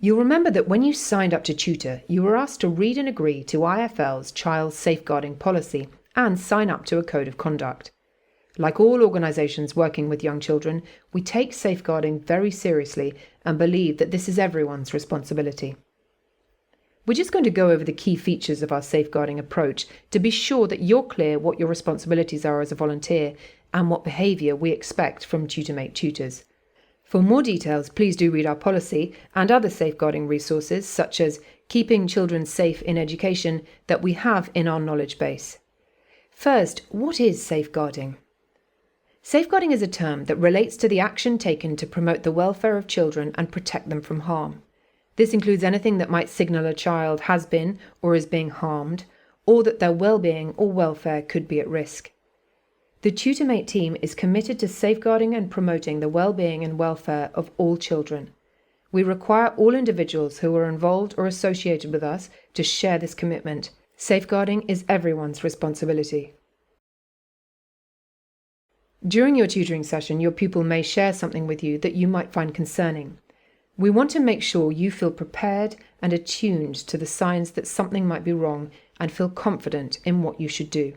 You'll remember that when you signed up to tutor, you were asked to read and agree to IFL's Child Safeguarding Policy and sign up to a code of conduct. Like all organisations working with young children, we take safeguarding very seriously and believe that this is everyone's responsibility. We're just going to go over the key features of our safeguarding approach to be sure that you're clear what your responsibilities are as a volunteer and what behaviour we expect from TutorMate tutors. For more details, please do read our policy and other safeguarding resources, such as Keeping Children Safe in Education, that we have in our knowledge base. First, what is safeguarding? Safeguarding is a term that relates to the action taken to promote the welfare of children and protect them from harm. This includes anything that might signal a child has been or is being harmed, or that their well-being or welfare could be at risk. The TutorMate team is committed to safeguarding and promoting the well-being and welfare of all children. We require all individuals who are involved or associated with us to share this commitment. Safeguarding is everyone's responsibility. During your tutoring session, your pupil may share something with you that you might find concerning. We want to make sure you feel prepared and attuned to the signs that something might be wrong and feel confident in what you should do.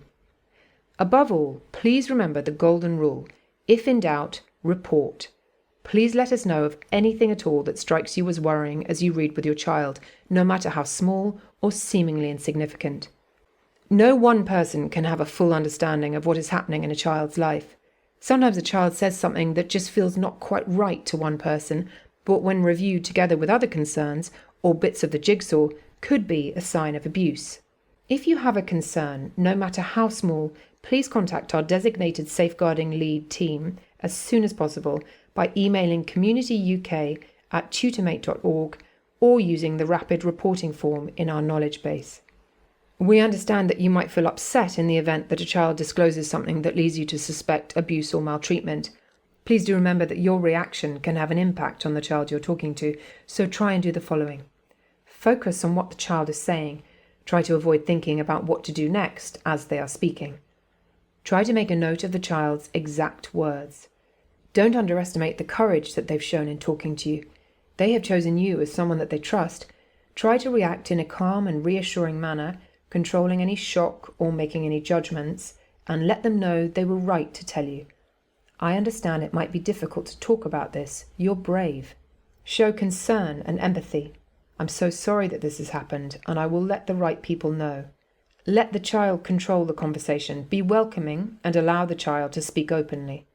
Above all, please remember the golden rule: if in doubt, report. Please let us know of anything at all that strikes you as worrying as you read with your child, no matter how small or seemingly insignificant. No one person can have a full understanding of what is happening in a child's life. Sometimes a child says something that just feels not quite right to one person, but when reviewed together with other concerns or bits of the jigsaw, could be a sign of abuse. If you have a concern, no matter how small, please contact our designated safeguarding lead team as soon as possible by emailing communityuk@tutormate.org or using the rapid reporting form in our knowledge base. We understand that you might feel upset in the event that a child discloses something that leads you to suspect abuse or maltreatment. Please do remember that your reaction can have an impact on the child you're talking to, so try and do the following. Focus on what the child is saying. Try to avoid thinking about what to do next as they are speaking. Try to make a note of the child's exact words. Don't underestimate the courage that they've shown in talking to you. They have chosen you as someone that they trust. Try to react in a calm and reassuring manner, controlling any shock or making any judgments, and let them know they were right to tell you. I understand it might be difficult to talk about this. You're brave. Show concern and empathy. I'm so sorry that this has happened, and I will let the right people know. Let the child control the conversation. Be welcoming and allow the child to speak openly.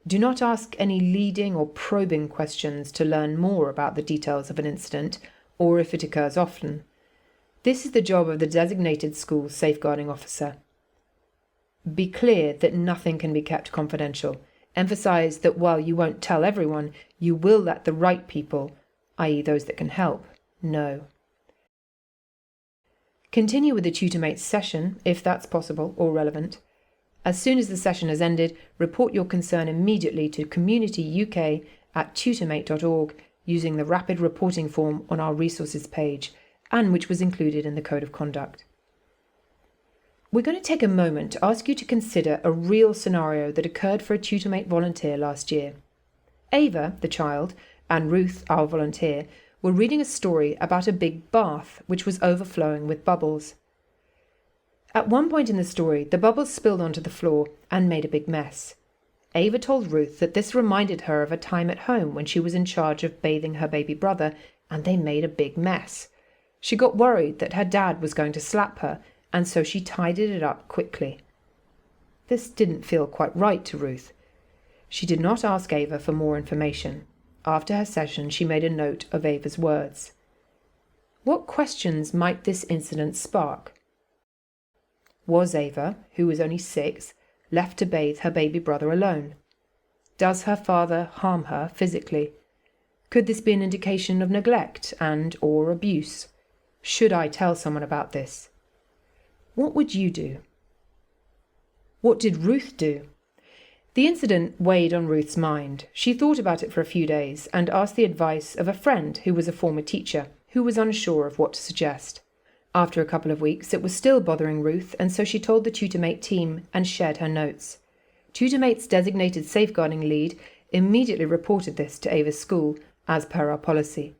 Do not ask any leading or probing questions to learn more about the details of an incident or if it occurs often. This is the job of the designated school safeguarding officer. Be clear that nothing can be kept confidential. Emphasize that while you won't tell everyone, you will let the right people, i.e. those that can help, know. Continue with the TutorMate session, if that's possible or relevant. As soon as the session has ended, report your concern immediately to communityuk@tutormate.org using the rapid reporting form on our resources page, and which was included in the Code of Conduct. We're going to take a moment to ask you to consider a real scenario that occurred for a TutorMate volunteer last year. Ava, the child, and Ruth, our volunteer, were reading a story about a big bath which was overflowing with bubbles. At one point in the story, the bubbles spilled onto the floor and made a big mess. Ava told Ruth that this reminded her of a time at home when she was in charge of bathing her baby brother and they made a big mess. She got worried that her dad was going to slap her, and so she tidied it up quickly. This didn't feel quite right to Ruth. She did not ask Ava for more information. After her session, she made a note of Ava's words. What questions might this incident spark? Was Ava, who was only 6, left to bathe her baby brother alone? Does her father harm her physically? Could this be an indication of neglect and/or abuse? Should I tell someone about this? What would you do? What did Ruth do? The incident weighed on Ruth's mind. She thought about it for a few days and asked the advice of a friend who was a former teacher, who was unsure of what to suggest. After a couple of weeks, it was still bothering Ruth, and so she told the TutorMate team and shared her notes. TutorMate's designated safeguarding lead immediately reported this to Ava's school, as per our policy.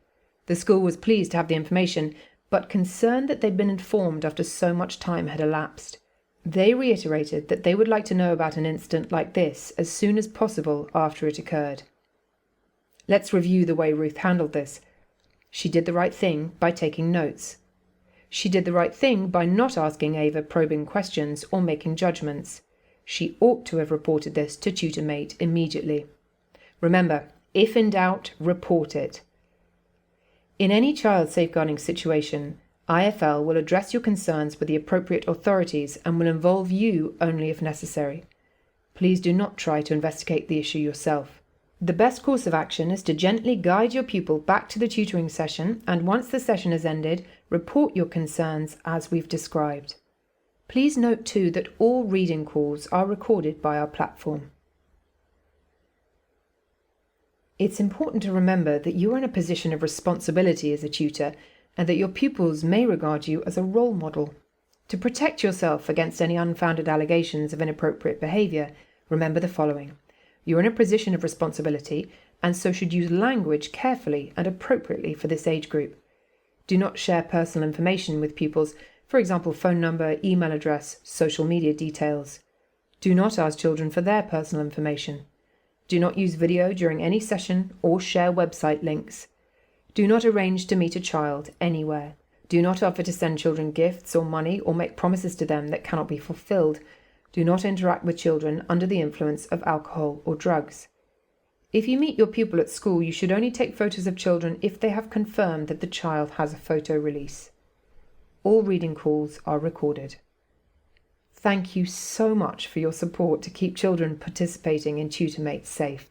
The school was pleased to have the information, but concerned that they'd been informed after so much time had elapsed. They reiterated that they would like to know about an incident like this as soon as possible after it occurred. Let's review the way Ruth handled this. She did the right thing by taking notes. She did the right thing by not asking Ava probing questions or making judgments. She ought to have reported this to TutorMate immediately. Remember, if in doubt, report it. In any child safeguarding situation, IFL will address your concerns with the appropriate authorities and will involve you only if necessary. Please do not try to investigate the issue yourself. The best course of action is to gently guide your pupil back to the tutoring session, and once the session has ended, report your concerns as we've described. Please note too that all reading calls are recorded by our platform. It's important to remember that you are in a position of responsibility as a tutor and that your pupils may regard you as a role model. To protect yourself against any unfounded allegations of inappropriate behaviour, remember the following. You're in a position of responsibility and so should use language carefully and appropriately for this age group. Do not share personal information with pupils, for example, phone number, email address, social media details. Do not ask children for their personal information. Do not use video during any session or share website links. Do not arrange to meet a child anywhere. Do not offer to send children gifts or money or make promises to them that cannot be fulfilled. Do not interact with children under the influence of alcohol or drugs. If you meet your pupil at school, you should only take photos of children if they have confirmed that the child has a photo release. All reading calls are recorded. Thank you so much for your support to keep children participating in TutorMate safe.